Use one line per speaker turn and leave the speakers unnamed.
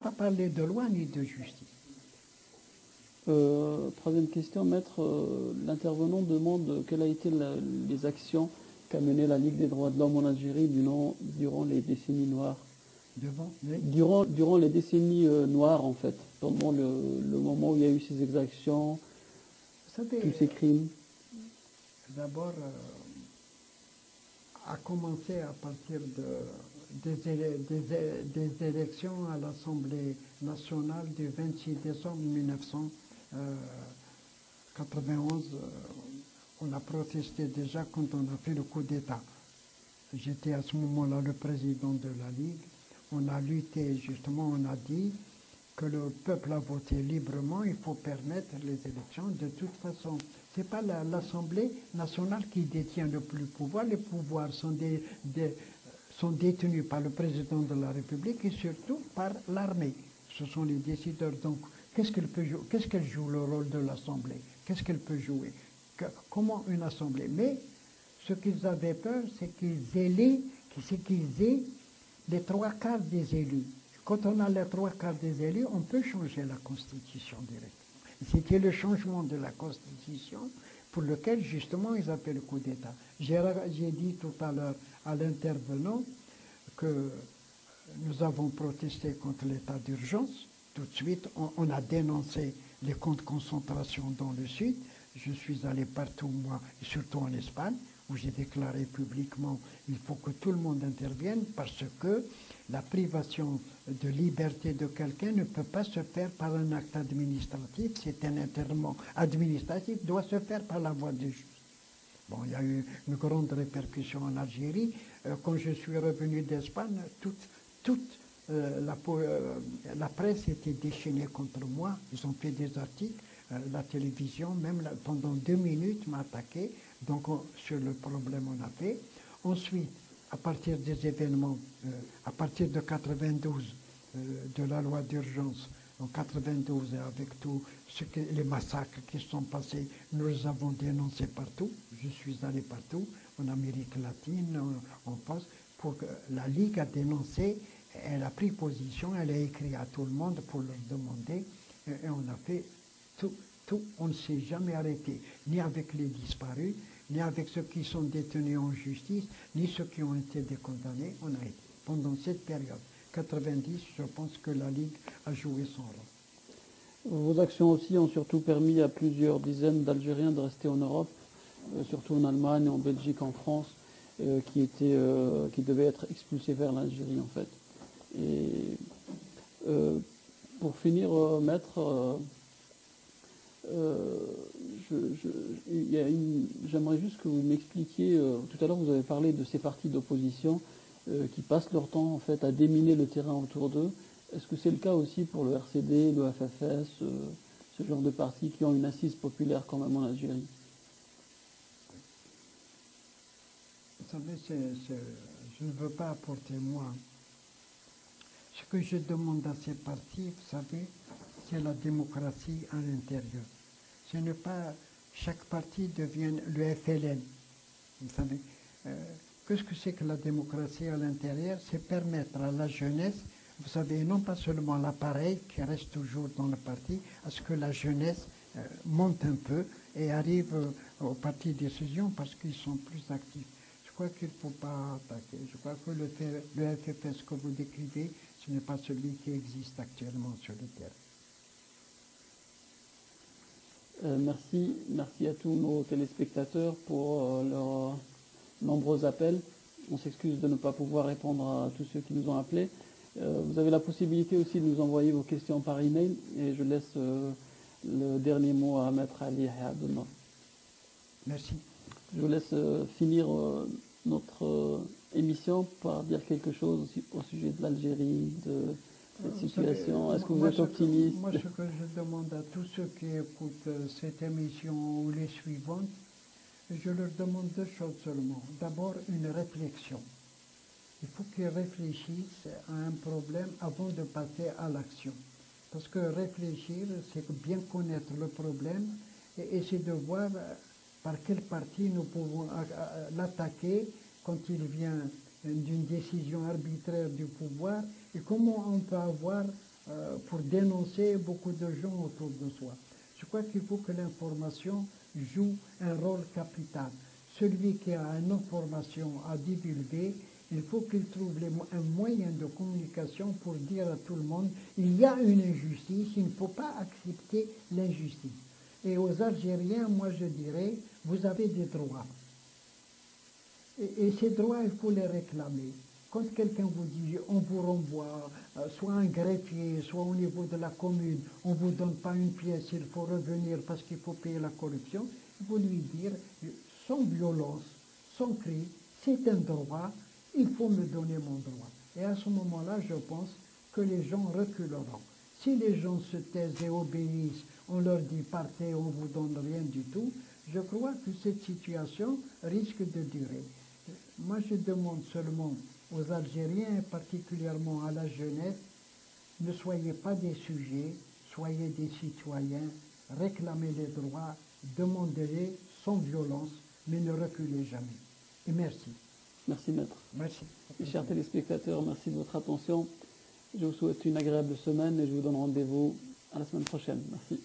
pas parler de loi ni de justice.
Troisième question, maître, l'intervenant demande quelles ont été les actions qu'a menées la Ligue des droits de l'homme en Algérie durant les décennies noires. Durant les décennies noires, en fait, pendant le moment où il y a eu ces exactions,
Vous savez,
tous ces crimes.
D'abord, a commencé à partir des élections à l'Assemblée nationale du 26 décembre 1991. On a protesté déjà quand on a fait le coup d'État. J'étais à ce moment-là le président de la Ligue. On a lutté, justement, on a dit que le peuple a voté librement, il faut permettre les élections. De toute façon, ce n'est pas l'Assemblée nationale qui détient le plus pouvoir. Les pouvoirs sont détenus par le président de la République et surtout par l'armée. Ce sont les décideurs. Donc, qu'est-ce qu'elle joue le rôle de l'Assemblée? Qu'est-ce qu'elle peut jouer? Comment une Assemblée? Mais ce qu'ils avaient peur, c'est qu'ils aient les trois quarts des élus. Quand on a les trois quarts des élus, on peut changer la Constitution directement. C'était le changement de la Constitution pour lequel, justement, ils appellent le coup d'État. J'ai dit tout à l'heure à l'intervenant que nous avons protesté contre l'état d'urgence. Tout de suite, on a dénoncé les camps de concentration dans le sud. Je suis allé partout, moi, et surtout en Espagne, où j'ai déclaré publiquement qu'il faut que tout le monde intervienne parce que la privation de liberté de quelqu'un ne peut pas se faire par un acte administratif. C'est un internement administratif, doit se faire par la voie du juge. Bon, il y a eu une grande répercussion en Algérie. Quand je suis revenu d'Espagne, toute la presse était déchaînée contre moi. Ils ont fait des articles. La télévision, même pendant 2 minutes, m'a attaqué. Donc, sur le problème, on a fait. Ensuite, à partir des événements, à partir de 92, de la loi d'urgence, en 92, avec tous les massacres qui sont passés, nous les avons dénoncés partout. Je suis allé partout, en Amérique latine, en France, pour que la Ligue a dénoncé, elle a pris position, elle a écrit à tout le monde pour leur demander, et on a fait tout. On ne s'est jamais arrêté, ni avec les disparus, ni avec ceux qui sont détenus en justice, ni ceux qui ont été condamnés. On a été, pendant cette période, 90, je pense que la Ligue a joué son rôle.
Vos actions aussi ont surtout permis à plusieurs dizaines d'Algériens de rester en Europe, surtout en Allemagne, en Belgique, en France, qui devaient être expulsés vers l'Algérie en fait. Et pour finir, maître, j'aimerais juste que vous m'expliquiez, tout à l'heure vous avez parlé de ces partis d'opposition qui passent leur temps en fait à déminer le terrain autour d'eux. Est-ce que c'est le cas aussi pour le RCD, le FFS, ce genre de partis qui ont une assise populaire quand même en Algérie?
Vous savez, je ne veux pas apporter moi. Ce que je demande à ces partis, vous savez, c'est la démocratie à l'intérieur. Ce n'est pas chaque parti devienne le FLN. Vous savez, qu'est-ce que c'est que la démocratie à l'intérieur? C'est permettre à la jeunesse, vous savez, non pas seulement l'appareil qui reste toujours dans le parti, à ce que la jeunesse monte un peu et arrive au parti de décision parce qu'ils sont plus actifs. Je crois qu'il ne faut pas attaquer. Je crois que le FFS que vous décrivez, ce n'est pas celui qui existe actuellement sur le terrain.
Merci à tous nos téléspectateurs pour leurs nombreux appels. On s'excuse de ne pas pouvoir répondre à tous ceux qui nous ont appelés. Vous avez la possibilité aussi de nous envoyer vos questions par email et je laisse le dernier mot à Maître Ali Abdellah.
Merci.
Je vous laisse finir notre émission par dire quelque chose au sujet de l'Algérie, de cette situation. Est-ce que vous êtes optimiste?
Moi, ce que je demande à tous ceux qui écoutent cette émission ou les suivantes, je leur demande 2 choses seulement. D'abord, une réflexion. Il faut qu'ils réfléchissent à un problème avant de passer à l'action. Parce que réfléchir, c'est bien connaître le problème et essayer de voir par quelle partie nous pouvons l'attaquer quand il vient d'une décision arbitraire du pouvoir et comment on peut avoir pour dénoncer beaucoup de gens autour de soi. Je crois qu'il faut que l'information joue un rôle capital. Celui qui a une information à divulguer, il faut qu'il trouve un moyen de communication pour dire à tout le monde, il y a une injustice, il ne faut pas accepter l'injustice. Et aux Algériens, moi je dirais, vous avez des droits. Et ces droits, il faut les réclamer. Quand quelqu'un vous dit, on vous renvoie, soit un greffier, soit au niveau de la commune, on ne vous donne pas une pièce, il faut revenir parce qu'il faut payer la corruption, il faut lui dire, sans violence, sans cri, c'est un droit, il faut me donner mon droit. Et à ce moment-là, je pense que les gens reculeront. Si les gens se taisent et obéissent, on leur dit partez, on ne vous donne rien du tout, je crois que cette situation risque de durer. Moi, je demande seulement aux Algériens, et particulièrement à la jeunesse, ne soyez pas des sujets, soyez des citoyens, réclamez les droits, demandez-les sans violence, mais ne reculez jamais. Et merci.
Merci, maître.
Merci.
Mes chers téléspectateurs, merci de votre attention. Je vous souhaite une agréable semaine et je vous donne rendez-vous à la semaine prochaine. Merci.